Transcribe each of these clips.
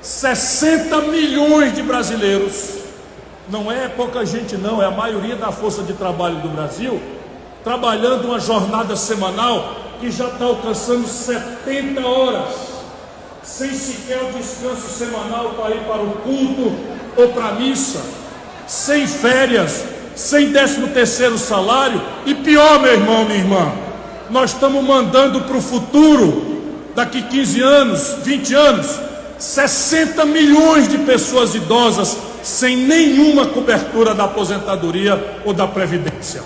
60 milhões de brasileiros, não é pouca gente não, é a maioria da força de trabalho do Brasil, trabalhando uma jornada semanal que já está alcançando 70 horas, sem sequer o descanso semanal para ir para o culto ou para a missa, sem férias, sem 13º salário, e pior, meu irmão, minha irmã, nós estamos mandando para o futuro, daqui 15 anos, 20 anos, 60 milhões de pessoas idosas sem nenhuma cobertura da aposentadoria ou da previdência.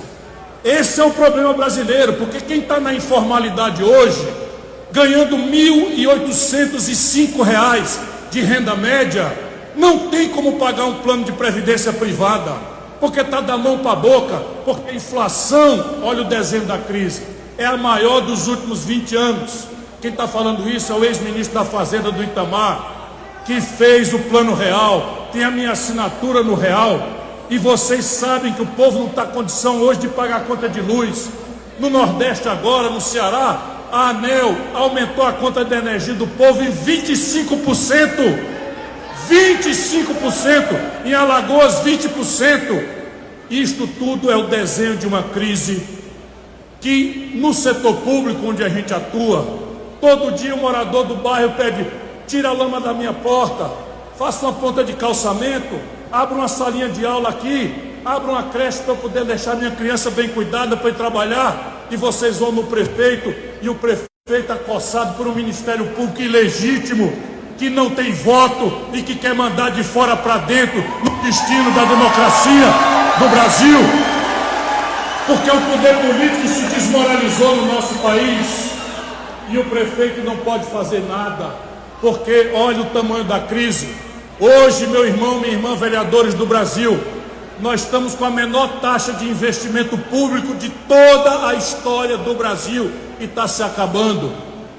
Esse é o problema brasileiro, porque quem está na informalidade hoje, ganhando R$ 1.805 de renda média, não tem como pagar um plano de previdência privada, porque está da mão para a boca, porque a inflação, olha o desenho da crise, é a maior dos últimos 20 anos. Quem está falando isso é o ex-ministro da Fazenda do Itamar, que fez o Plano Real, tem a minha assinatura no Real, e vocês sabem que o povo não está em condição hoje de pagar a conta de luz. No Nordeste agora, no Ceará, a ANEEL aumentou a conta de energia do povo em 25%, 25%, em Alagoas 20%. Isto tudo é o desenho de uma crise que no setor público onde a gente atua, todo dia o morador do bairro pede: tira a lama da minha porta, faça uma ponta de calçamento, abra uma salinha de aula aqui, abra uma creche para eu poder deixar minha criança bem cuidada para ir trabalhar. E vocês vão no prefeito, e o prefeito acossado por um Ministério Público ilegítimo, que não tem voto e que quer mandar de fora para dentro no destino da democracia do Brasil, porque o poder político se desmoralizou no nosso país e o prefeito não pode fazer nada, porque olha o tamanho da crise. Hoje, meu irmão, minha irmã, vereadores do Brasil, nós estamos com a menor taxa de investimento público de toda a história do Brasil e está se acabando.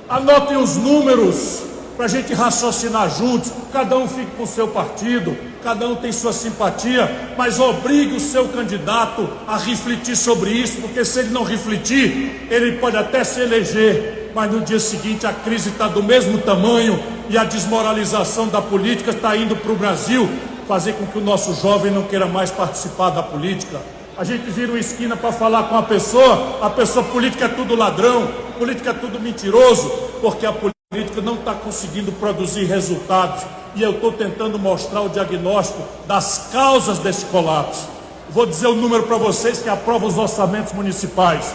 Anotem os números para a gente raciocinar juntos, cada um fica com o seu partido, cada um tem sua simpatia, mas obrigue o seu candidato a refletir sobre isso, porque se ele não refletir, ele pode até se eleger, mas no dia seguinte a crise está do mesmo tamanho e a desmoralização da política está indo para o Brasil, fazer com que o nosso jovem não queira mais participar da política. A gente vira uma esquina para falar com a pessoa política é tudo ladrão, política é tudo mentiroso, porque a política não está conseguindo produzir resultados, e eu estou tentando mostrar o diagnóstico das causas desse colapso. Vou dizer o número para vocês que aprova os orçamentos municipais.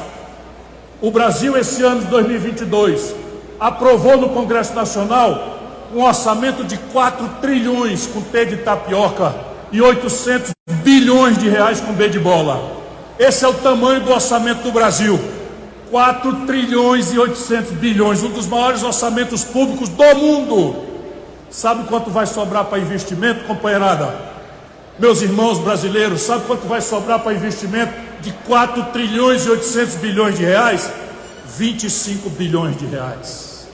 O Brasil, esse ano de 2022, aprovou no Congresso Nacional um orçamento de 4 trilhões com T de tapioca e 800 bilhões de reais com B de bola. Esse é o tamanho do orçamento do Brasil. 4 trilhões e 800 bilhões, um dos maiores orçamentos públicos do mundo. Sabe quanto vai sobrar para investimento, companheirada? Meus irmãos brasileiros, sabe quanto vai sobrar para investimento de 4 trilhões e 800 bilhões de reais? 25 bilhões de reais.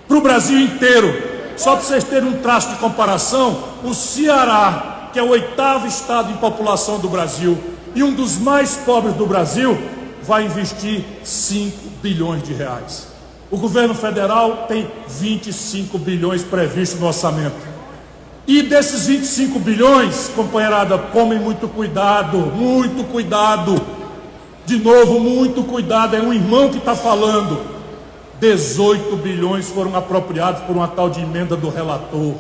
Para o Brasil inteiro, só para vocês terem um traço de comparação, o Ceará, que é o 8º estado em população do Brasil e um dos mais pobres do Brasil, vai investir 5 bilhões de reais. O governo federal tem 25 bilhões previstos no orçamento. E desses 25 bilhões, companheirada, tomem muito cuidado, muito cuidado. De novo, muito cuidado, é um irmão que está falando. 18 bilhões foram apropriados por uma tal de emenda do relator.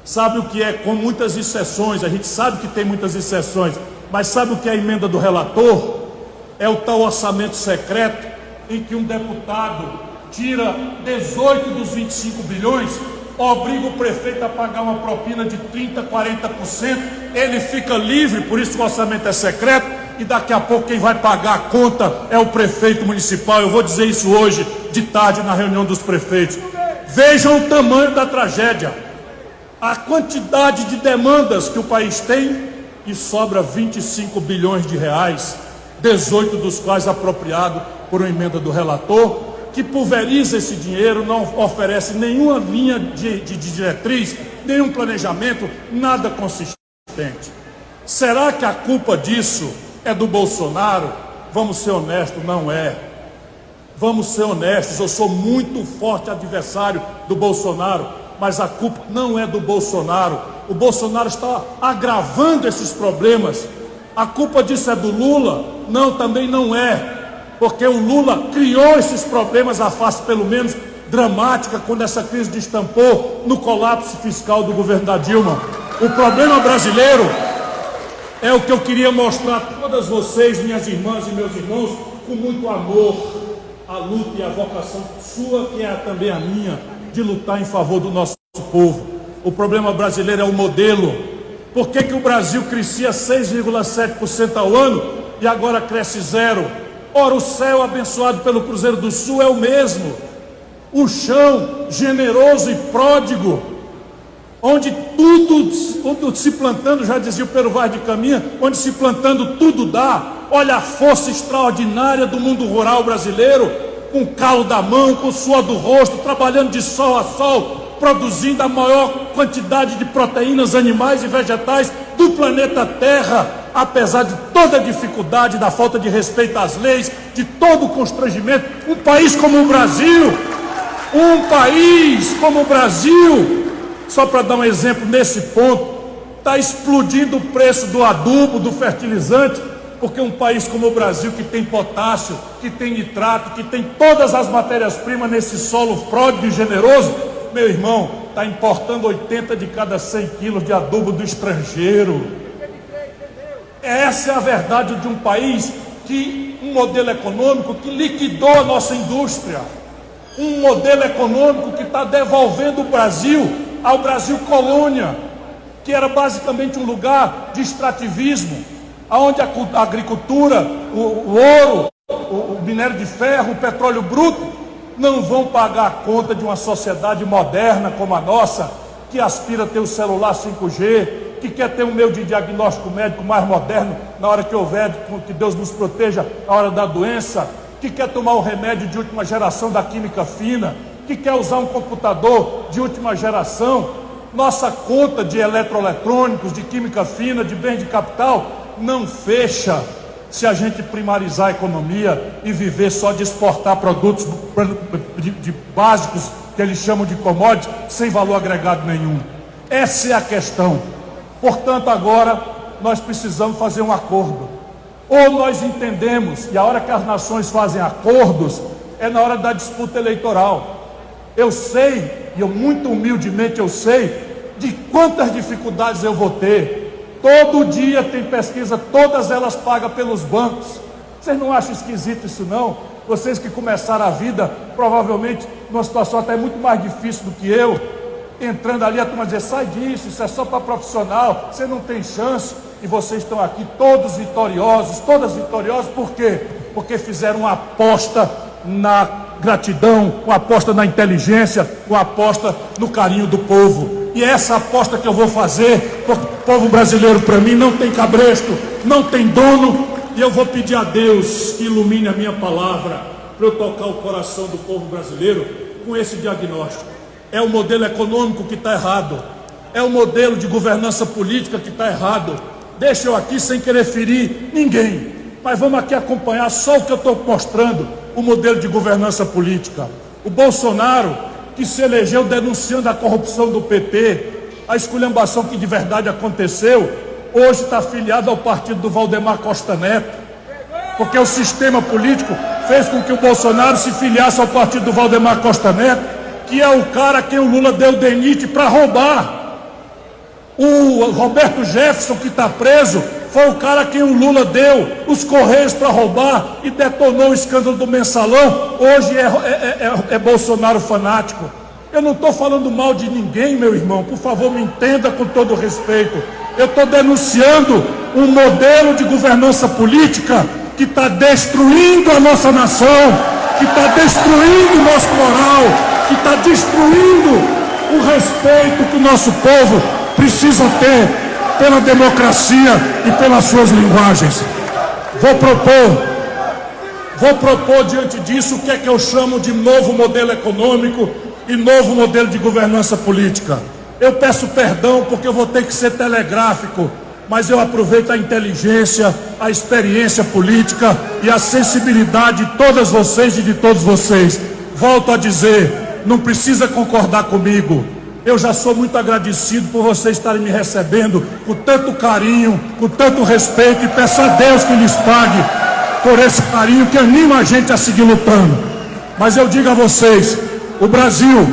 Sabe o que é? Com muitas exceções, a gente sabe que tem muitas exceções, mas sabe o que é a emenda do relator? É o tal orçamento secreto em que um deputado tira 18 dos 25 bilhões, obriga o prefeito a pagar uma propina de 30%, 40%, ele fica livre, por isso o orçamento é secreto, e daqui a pouco quem vai pagar a conta é o prefeito municipal. Eu vou dizer isso hoje de tarde na reunião dos prefeitos. Vejam o tamanho da tragédia, a quantidade de demandas que o país tem, e sobra 25 bilhões de reais, 18 dos quais apropriado por uma emenda do relator, que pulveriza esse dinheiro, não oferece nenhuma linha de diretriz, nenhum planejamento, nada consistente. Será que a culpa disso é do Bolsonaro? Vamos ser honestos, não é. Vamos ser honestos, eu sou muito forte adversário do Bolsonaro, mas a culpa não é do Bolsonaro. O Bolsonaro está agravando esses problemas. A culpa disso é do Lula? Não, também não é, porque o Lula criou esses problemas, a face pelo menos dramática, quando essa crise destampou no colapso fiscal do governo da Dilma. O problema brasileiro é o que eu queria mostrar a todas vocês, minhas irmãs e meus irmãos, com muito amor, a luta e a vocação sua, que é também a minha, de lutar em favor do nosso povo. O problema brasileiro é o modelo. Por que o Brasil crescia 6,7% ao ano e agora cresce 0%? Ora, o céu abençoado pelo Cruzeiro do Sul é o mesmo. O chão generoso e pródigo, onde tudo se plantando, já dizia o Pero Vaz de Caminha, onde se plantando tudo dá. Olha a força extraordinária do mundo rural brasileiro, com o calo da mão, com o suor do rosto, trabalhando de sol a sol, produzindo a maior quantidade de proteínas animais e vegetais do planeta Terra, apesar de toda a dificuldade, da falta de respeito às leis, de todo o constrangimento. Um país como o Brasil, só para dar um exemplo nesse ponto, está explodindo o preço do adubo, do fertilizante, porque um país como o Brasil, que tem potássio, que tem nitrato, que tem todas as matérias-primas nesse solo pródigo e generoso, meu irmão, está importando 80 de cada 100 quilos de adubo do estrangeiro. Essa é a verdade de um país um modelo econômico que liquidou a nossa indústria, um modelo econômico que está devolvendo o Brasil ao Brasil colônia, que era basicamente um lugar de extrativismo, onde a agricultura, o ouro, o minério de ferro, o petróleo bruto, não vão pagar a conta de uma sociedade moderna como a nossa, que aspira a ter o celular 5G, que quer ter um meio de diagnóstico médico mais moderno na hora que houver, que Deus nos proteja na hora da doença, que quer tomar o remédio de última geração da química fina, que quer usar um computador de última geração. Nossa conta de eletroeletrônicos, de química fina, de bens de capital, não fecha se a gente primarizar a economia e viver só de exportar produtos de básicos, que eles chamam de commodities, sem valor agregado nenhum. Essa é a questão. Portanto, agora nós precisamos fazer um acordo. Ou nós entendemos, e a hora que as nações fazem acordos, é na hora da disputa eleitoral. Eu sei, e eu muito humildemente eu sei, de quantas dificuldades eu vou ter. Todo dia tem pesquisa, todas elas pagas pelos bancos. Vocês não acham esquisito isso não? Vocês que começaram a vida, provavelmente, numa situação até muito mais difícil do que eu, entrando ali, a turma dizer, sai disso, isso é só para profissional, você não tem chance. E vocês estão aqui todos vitoriosos, todas vitoriosas, por quê? Porque fizeram uma aposta na gratidão, uma aposta na inteligência, uma aposta no carinho do povo. E essa aposta que eu vou fazer, porque o povo brasileiro para mim não tem cabresto, não tem dono, e eu vou pedir a Deus que ilumine a minha palavra, para eu tocar o coração do povo brasileiro com esse diagnóstico. É o modelo econômico que está errado, é o modelo de governança política que está errado. Deixa eu aqui sem querer ferir ninguém, mas vamos aqui acompanhar só o que eu estou mostrando, o modelo de governança política. O Bolsonaro, que se elegeu denunciando a corrupção do PT, a esculhambação que de verdade aconteceu, hoje está afiliado ao partido do Valdemar Costa Neto, porque o sistema político fez com que o Bolsonaro se filiasse ao partido do Valdemar Costa Neto, que é o cara a quem o Lula deu o DENIT para roubar. O Roberto Jefferson, que está preso, foi o cara a quem o Lula deu os Correios para roubar e detonou o escândalo do Mensalão. Hoje é Bolsonaro fanático. Eu não estou falando mal de ninguém, meu irmão, por favor me entenda com todo respeito. Eu estou denunciando um modelo de governança política que está destruindo a nossa nação, que está destruindo o nosso moral, que está destruindo o respeito que o nosso povo precisa ter pela democracia e pelas suas linguagens. Vou propor diante disso o que é que eu chamo de novo modelo econômico e novo modelo de governança política. Eu peço perdão porque eu vou ter que ser telegráfico, mas eu aproveito a inteligência, a experiência política e a sensibilidade de todas vocês e de todos vocês. Volto a dizer, não precisa concordar comigo, eu já sou muito agradecido por vocês estarem me recebendo com tanto carinho, com tanto respeito, e peço a Deus que lhes pague por esse carinho que anima a gente a seguir lutando. Mas eu digo a vocês, o Brasil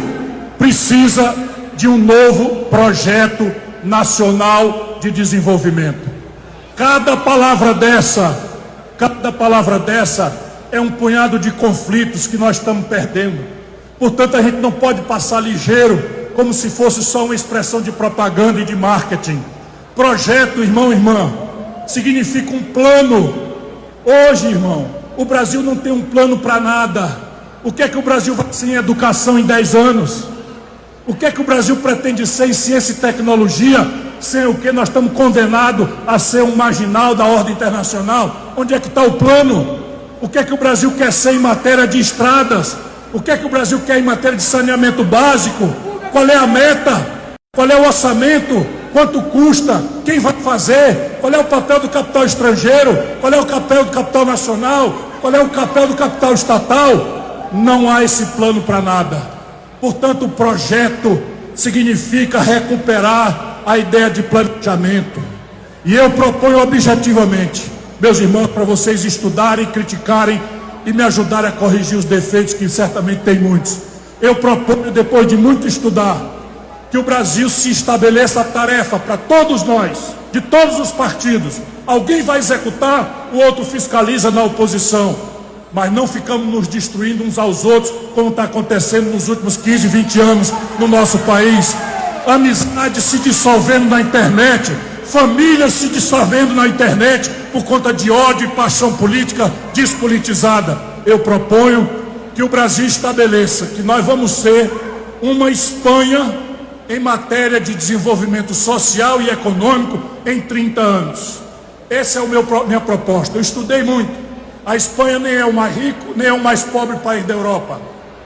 precisa de um novo projeto nacional de desenvolvimento. Cada palavra dessa é um punhado de conflitos que nós estamos perdendo. Portanto, a gente não pode passar ligeiro, como se fosse só uma expressão de propaganda e de marketing. Projeto, irmão e irmã, significa um plano. Hoje, irmão, o Brasil não tem um plano para nada. O que é que o Brasil vai ser em educação em 10 anos? O que é que o Brasil pretende ser em ciência e tecnologia, sem o que nós estamos condenados a ser um marginal da ordem internacional? Onde é que está o plano? O que é que o Brasil quer ser em matéria de estradas? O que é que o Brasil quer em matéria de saneamento básico? Qual é a meta? Qual é o orçamento? Quanto custa? Quem vai fazer? Qual é o papel do capital estrangeiro? Qual é o papel do capital nacional? Qual é o papel do capital estatal? Não há esse plano para nada. Portanto, o projeto significa recuperar a ideia de planejamento. E eu proponho objetivamente, meus irmãos, para vocês estudarem, criticarem e me ajudarem a corrigir os defeitos, que certamente tem muitos. Eu proponho, depois de muito estudar, que o Brasil se estabeleça a tarefa para todos nós, de todos os partidos. Alguém vai executar, o outro fiscaliza na oposição. Mas não ficamos nos destruindo uns aos outros, como está acontecendo nos últimos 15, 20 anos no nosso país. Amizade se dissolvendo na internet, famílias se dissolvendo na internet por conta de ódio e paixão política despolitizada. Eu proponho que o Brasil estabeleça que nós vamos ser uma Espanha em matéria de desenvolvimento social e econômico em 30 anos. Essa é minha proposta. Eu estudei muito. A Espanha nem é o mais rico, nem é o mais pobre país da Europa.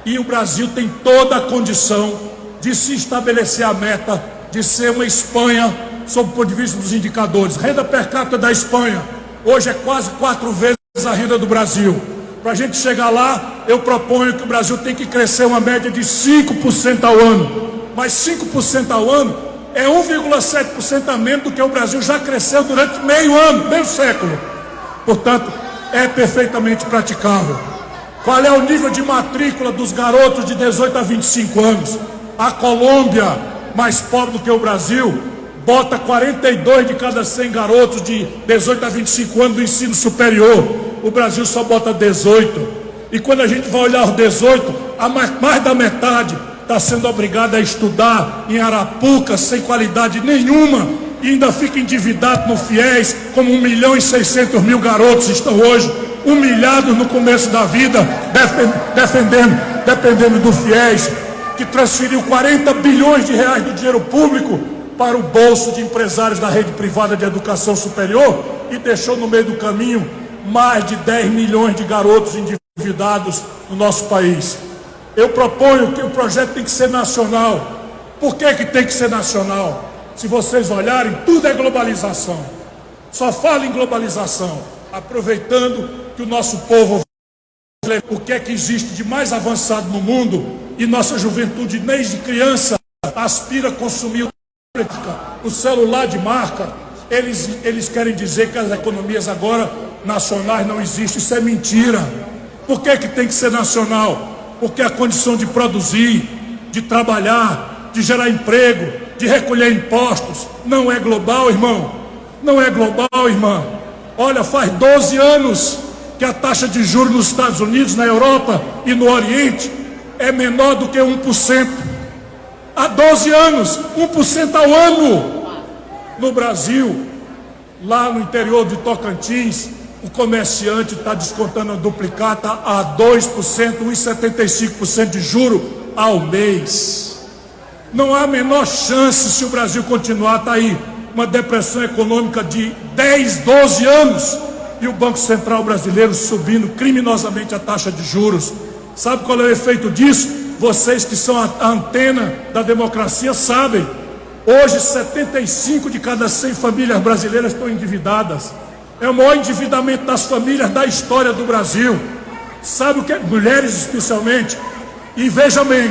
E o Brasil tem toda a condição de se estabelecer a meta de ser uma Espanha, sob o ponto de vista dos indicadores. Renda per capita da Espanha hoje é quase 4 vezes a renda do Brasil. Para a gente chegar lá, eu proponho que o Brasil tem que crescer uma média de 5% ao ano. Mas 5% ao ano é 1,7% a menos do que o Brasil já cresceu durante meio século. Portanto, é perfeitamente praticável. Qual é o nível de matrícula dos garotos de 18 a 25 anos? A Colômbia, mais pobre do que o Brasil, bota 42 de cada 100 garotos de 18 a 25 anos do ensino superior. O Brasil só bota 18. E quando a gente vai olhar os 18, mais da metade está sendo obrigada a estudar em Arapuca, sem qualidade nenhuma, e ainda fica endividado no FIES, como 1.600.000 garotos estão hoje, humilhados no começo da vida, dependendo do FIES, que transferiu 40 bilhões de reais do dinheiro público para o bolso de empresários da rede privada de educação superior e deixou no meio do caminho mais de 10 milhões de garotos endividados no nosso país. Eu proponho que o projeto tem que ser nacional. Por que tem que ser nacional? Se vocês olharem, tudo é globalização. Só fala em globalização, aproveitando que o nosso povo, o que é que existe de mais avançado no mundo, e nossa juventude, desde criança, aspira a consumir o celular de marca. Eles querem dizer que as economias agora nacionais não existem. Isso é mentira. Por que tem que ser nacional? Porque a condição de produzir, de trabalhar, de gerar emprego, de recolher impostos, não é global, irmão. Não é global, irmã. Olha, faz 12 anos que a taxa de juros nos Estados Unidos, na Europa e no Oriente é menor do que 1%. Há 12 anos, 1% ao ano. No Brasil, lá no interior de Tocantins, o comerciante está descontando a duplicata a 2%, 1,75% de juro ao mês. Não há a menor chance, se o Brasil continuar, está aí uma depressão econômica de 10, 12 anos e o Banco Central brasileiro subindo criminosamente a taxa de juros. Sabe qual é o efeito disso? Vocês que são a antena da democracia sabem. Hoje 75 de cada 100 famílias brasileiras estão endividadas. É o maior endividamento das famílias da história do Brasil. Sabe o que é? Mulheres especialmente. E veja bem,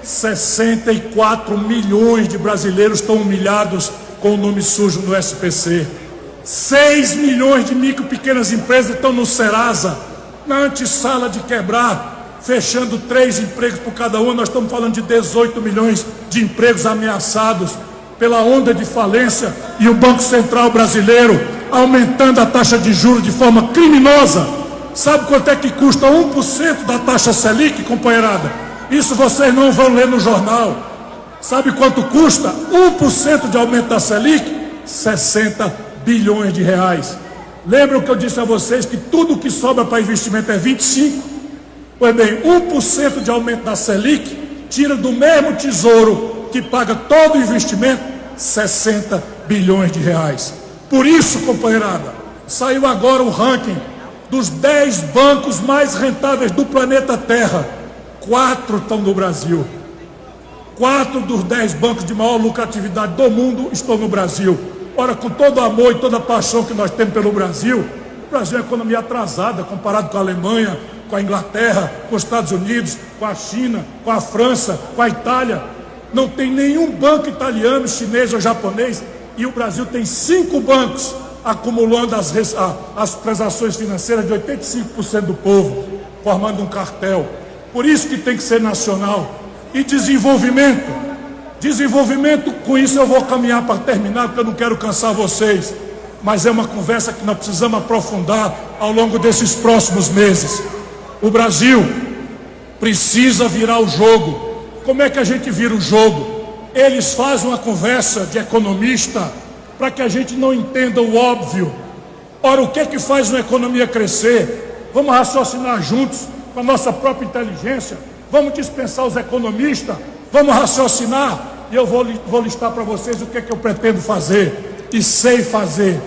64 milhões de brasileiros estão humilhados com o nome sujo no SPC. 6 milhões de micro e pequenas empresas estão no Serasa, na antessala de quebrar, fechando 3 empregos por cada um. Nós estamos falando de 18 milhões de empregos ameaçados pela onda de falência, e o Banco Central brasileiro aumentando a taxa de juros de forma criminosa. Sabe quanto é que custa 1% da taxa Selic, companheirada? Isso vocês não vão ler no jornal. Sabe quanto custa 1% de aumento da Selic? 60 bilhões de reais. Lembram que eu disse a vocês que tudo que sobra para investimento é 25? Pois bem, 1% de aumento da Selic tira do mesmo tesouro que paga todo o investimento 60 bilhões de reais. Por isso, companheirada, saiu agora o ranking dos 10 bancos mais rentáveis do planeta Terra. 4 estão no Brasil. 4 dos 10 bancos de maior lucratividade do mundo estão no Brasil. Ora, com todo o amor e toda a paixão que nós temos pelo Brasil, o Brasil é uma economia atrasada comparado com a Alemanha, com a Inglaterra, com os Estados Unidos, com a China, com a França, com a Itália. Não tem nenhum banco italiano, chinês ou japonês, e o Brasil tem 5 bancos acumulando as transações financeiras de 85% do povo, formando um cartel. Por isso que tem que ser nacional. E desenvolvimento, com isso eu vou caminhar para terminar, porque eu não quero cansar vocês, mas é uma conversa que nós precisamos aprofundar ao longo desses próximos meses. O Brasil precisa virar o jogo. Como é que a gente vira o jogo? Eles fazem uma conversa de economista para que a gente não entenda o óbvio. Ora, o que é que faz uma economia crescer? Vamos raciocinar juntos com a nossa própria inteligência. Vamos dispensar os economistas, vamos raciocinar, e eu vou listar para vocês o que é que eu pretendo fazer, e sei fazer.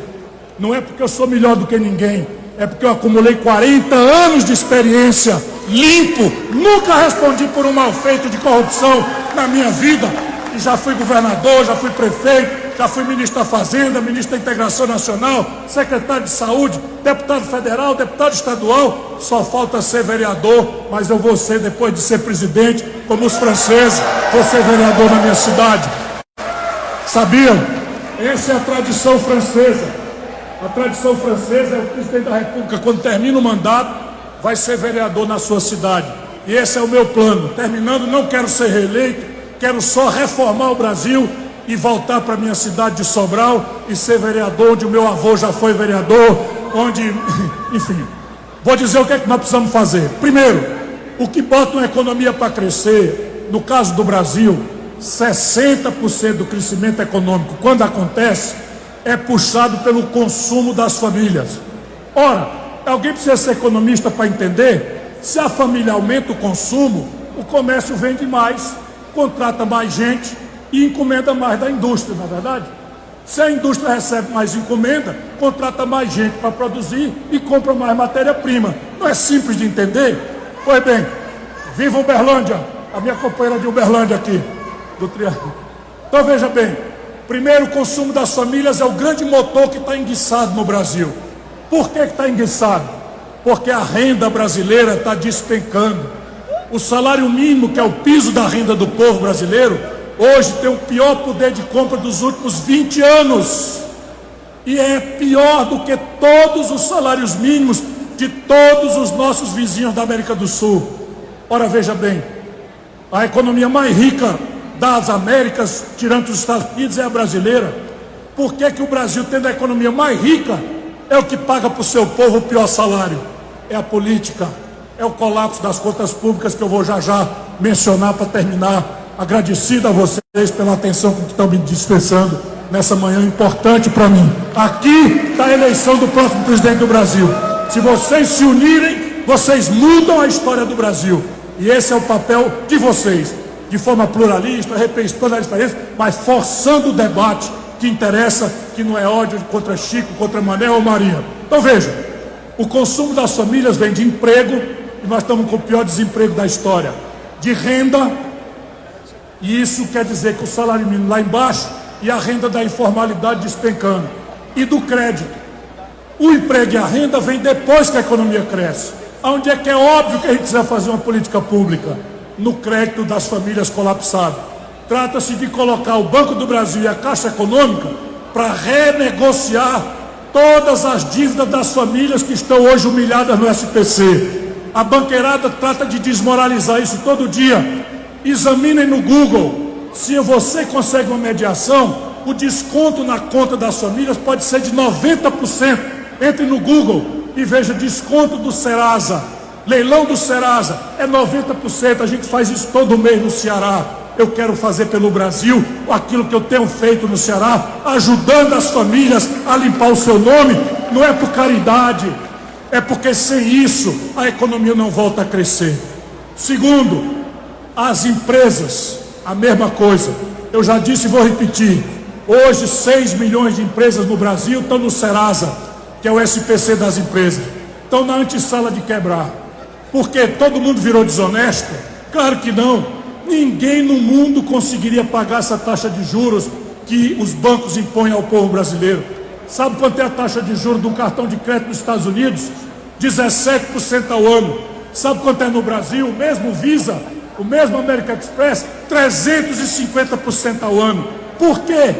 Não é porque eu sou melhor do que ninguém, é porque eu acumulei 40 anos de experiência, limpo, nunca respondi por um mal feito de corrupção na minha vida, e já fui governador, já fui prefeito, já fui ministro da Fazenda, ministro da Integração Nacional, secretário de Saúde, deputado federal, deputado estadual, só falta ser vereador, mas eu vou ser, depois de ser presidente, como os franceses, vou ser vereador na minha cidade. Sabiam? Essa é a tradição francesa. A tradição francesa é o presidente da República, quando termina o mandato, vai ser vereador na sua cidade. E esse é o meu plano. Terminando, não quero ser reeleito, quero só reformar o Brasil e voltar para minha cidade de Sobral e ser vereador, onde o meu avô já foi vereador, onde, enfim. Vou dizer o que é que nós precisamos fazer. Primeiro, o que bota uma economia para crescer, no caso do Brasil, 60% do crescimento econômico, quando acontece, é puxado pelo consumo das famílias. Ora, alguém precisa ser economista para entender, se a família aumenta o consumo, o comércio vende mais, contrata mais gente, e encomenda mais da indústria, na verdade. Se a indústria recebe mais encomenda, contrata mais gente para produzir e compra mais matéria-prima. Não é simples de entender? Pois bem, viva Uberlândia, a minha companheira de Uberlândia aqui, do Triângulo. Então veja bem, primeiro, o consumo das famílias é o grande motor que está enguiçado no Brasil. Por que está enguiçado? Porque a renda brasileira está despencando. O salário mínimo, que é o piso da renda do povo brasileiro, hoje tem o pior poder de compra dos últimos 20 anos. E é pior do que todos os salários mínimos de todos os nossos vizinhos da América do Sul. Ora, veja bem, a economia mais rica das Américas, tirando os Estados Unidos, é a brasileira. Por que que o Brasil, tendo a economia mais rica, é o que paga para o seu povo o pior salário? É a política, é o colapso das contas públicas, que eu vou já mencionar para terminar. Agradecido a vocês pela atenção que estão me dispensando nessa manhã importante para mim. Aqui está a eleição do próximo presidente do Brasil. Se vocês se unirem, vocês mudam a história do Brasil. E esse é o papel de vocês, de forma pluralista, respeitando a diferença, mas forçando o debate que interessa, que não é ódio contra Chico, contra Mané ou Maria. Então veja, o consumo das famílias vem de emprego, e nós estamos com o pior desemprego da história, de renda. E isso quer dizer que o salário mínimo lá embaixo e a renda da informalidade despencando. E do crédito. O emprego e a renda vem depois que a economia cresce. Onde é que é óbvio que a gente precisa fazer uma política pública? no crédito das famílias colapsadas. Trata-se de colocar o Banco do Brasil e a Caixa Econômica para renegociar todas as dívidas das famílias que estão hoje humilhadas no SPC. A banqueirada trata de desmoralizar isso todo dia. Examinem no Google, se você consegue uma mediação, o desconto na conta das famílias pode ser de 90%. Entre no Google e veja desconto do Serasa, leilão do Serasa, é 90%. A gente faz isso todo mês no Ceará. Eu quero fazer pelo Brasil aquilo que eu tenho feito no Ceará, ajudando as famílias a limpar o seu nome. Não é por caridade, é porque sem isso a economia não volta a crescer. Segundo, as empresas, a mesma coisa. Eu já disse e vou repetir. Hoje 6 milhões de empresas no Brasil estão no Serasa, que é o SPC das empresas. Estão na antessala de quebrar. Por quê? Todo mundo virou desonesto? Claro que não. Ninguém no mundo conseguiria pagar essa taxa de juros que os bancos impõem ao povo brasileiro. Sabe quanto é a taxa de juros de um cartão de crédito nos Estados Unidos? 17% ao ano. Sabe quanto é no Brasil? O mesmo Visa, o mesmo American Express, 350% ao ano. Por quê?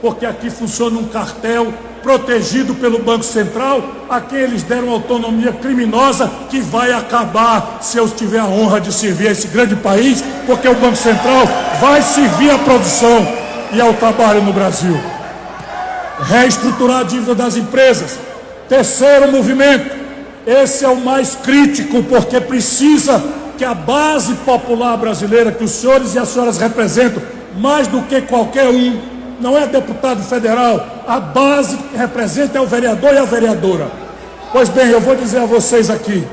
Porque aqui funciona um cartel protegido pelo Banco Central, a quem eles deram autonomia criminosa, que vai acabar se eu tiver a honra de servir a esse grande país, porque o Banco Central vai servir à produção e ao trabalho no Brasil. Reestruturar a dívida das empresas. Terceiro movimento, esse é o mais crítico, porque precisa que a base popular brasileira, que os senhores e as senhoras representam, mais do que qualquer um, não é deputado federal, a base que representa é o vereador e a vereadora. Pois bem, eu vou dizer a vocês aqui,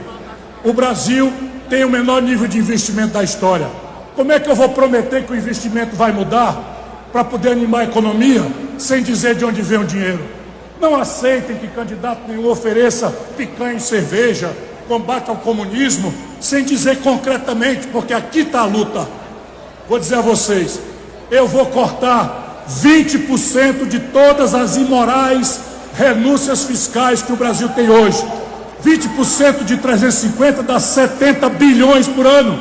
o Brasil tem o menor nível de investimento da história. Como é que eu vou prometer que o investimento vai mudar para poder animar a economia sem dizer de onde vem o dinheiro? Não aceitem que candidato nenhum ofereça picanha e cerveja, combate ao comunismo, sem dizer concretamente, porque aqui está a luta. Vou dizer a vocês, eu vou cortar 20% de todas as imorais renúncias fiscais que o Brasil tem hoje. 20% de 350 dá 70 bilhões por ano.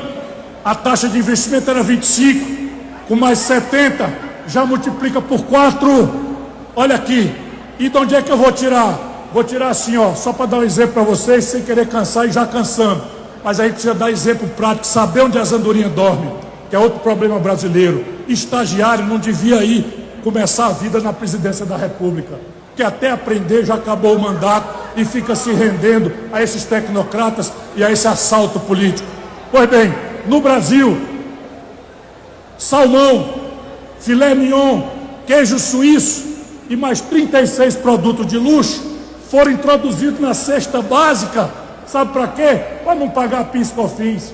A taxa de investimento era 25, com mais 70, já multiplica por 4. Olha aqui, e de onde é que eu vou tirar? Vou tirar assim, ó, só para dar um exemplo para vocês, sem querer cansar e já cansando. Mas aí precisa dar exemplo prático, saber onde as andorinhas dormem, que é outro problema brasileiro. Estagiário não devia ir começar a vida na presidência da República, que até aprender já acabou o mandato e fica se rendendo a esses tecnocratas e a esse assalto político. Pois bem, no Brasil, salmão, filé mignon, queijo suíço e mais 36 produtos de luxo foram introduzidos na cesta básica. Sabe para quê? Para não pagar PIS e COFINS.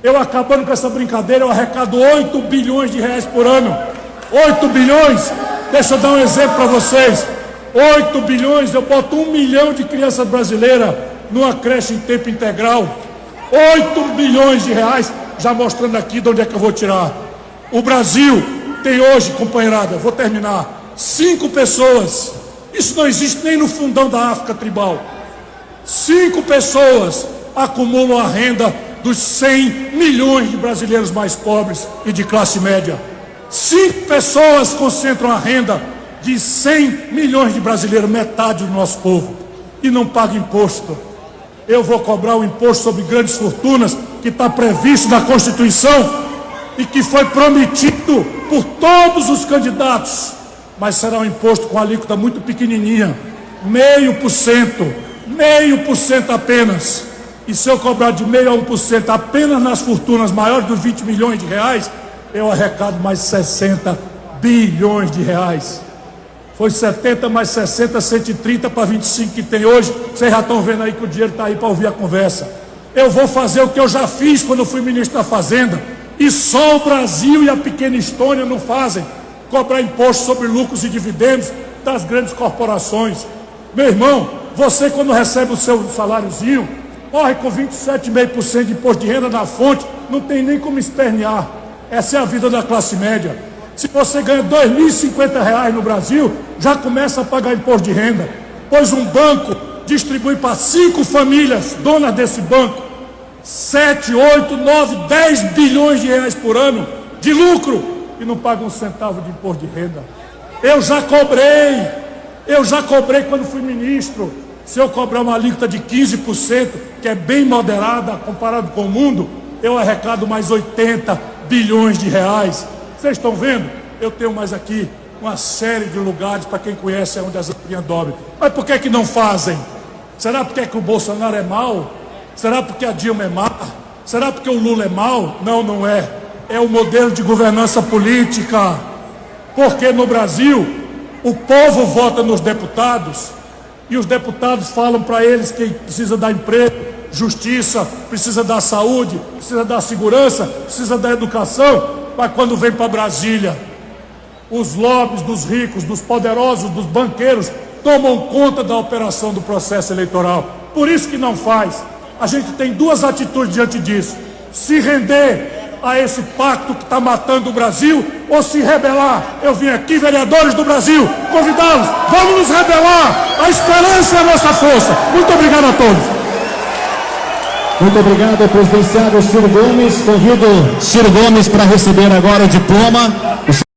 Eu, acabando com essa brincadeira, eu arrecado 8 bilhões de reais por ano. 8 bilhões, deixa eu dar um exemplo para vocês. 8 bilhões, eu boto 1 milhão de crianças brasileiras numa creche em tempo integral. 8 bilhões de reais, já mostrando aqui de onde é que eu vou tirar. O Brasil tem hoje, companheirada, vou terminar, 5 pessoas, isso não existe nem no fundão da África tribal. 5 pessoas acumulam a renda dos 100 milhões de brasileiros mais pobres e de classe média. 5 pessoas concentram a renda de 100 milhões de brasileiros, metade do nosso povo, e não paga imposto. Eu vou cobrar o imposto sobre grandes fortunas, que está previsto na Constituição e que foi prometido por todos os candidatos, mas será um imposto com alíquota muito pequenininha, 0,5% apenas. E se eu cobrar de 0,5% a 1% apenas nas fortunas maiores de 20 milhões de reais, eu arrecado mais 60 bilhões de reais. Foi 70 mais 60, 130 para 25 que tem hoje. Vocês já estão vendo aí que o dinheiro está aí para ouvir a conversa. Eu vou fazer o que eu já fiz quando eu fui ministro da Fazenda, e só o Brasil e a pequena Estônia não fazem: cobrar imposto sobre lucros e dividendos das grandes corporações. Meu irmão, você quando recebe o seu saláriozinho, corre com 27,5% de imposto de renda na fonte, não tem nem como espernear. Essa é a vida da classe média. Se você ganha R$ 2.050 no Brasil, já começa a pagar imposto de renda, pois um banco distribui para 5 famílias, donas desse banco, 7, 8, 9, 10 bilhões de reais por ano de lucro e não pagam um centavo de imposto de renda. Eu já cobrei quando fui ministro. Se eu cobrar uma alíquota de 15%, que é bem moderada comparado com o mundo, eu arrecado mais 80 bilhões de reais. Vocês estão vendo? Eu tenho mais aqui uma série de lugares, para quem conhece, onde as ampinhas dobram. Mas por que não fazem? Será porque que o Bolsonaro é mau? Será porque a Dilma é má? Será porque o Lula é mau? Não, não é. É o modelo de governança política. Porque no Brasil, o povo vota nos deputados e os deputados falam para eles que precisa dar emprego, justiça, precisa da saúde, precisa da segurança, precisa da educação. Mas quando vem para Brasília, os lobbies dos ricos, dos poderosos, dos banqueiros tomam conta da operação do processo eleitoral. Por isso que não faz. A gente tem duas atitudes diante disso: se render a esse pacto que está matando o Brasil ou se rebelar. Eu vim aqui, vereadores do Brasil, convidá-los. Vamos nos rebelar. A esperança é a nossa força. Muito obrigado a todos. Muito obrigado, presidenciário Ciro Gomes. Convido Ciro Gomes para receber agora o diploma.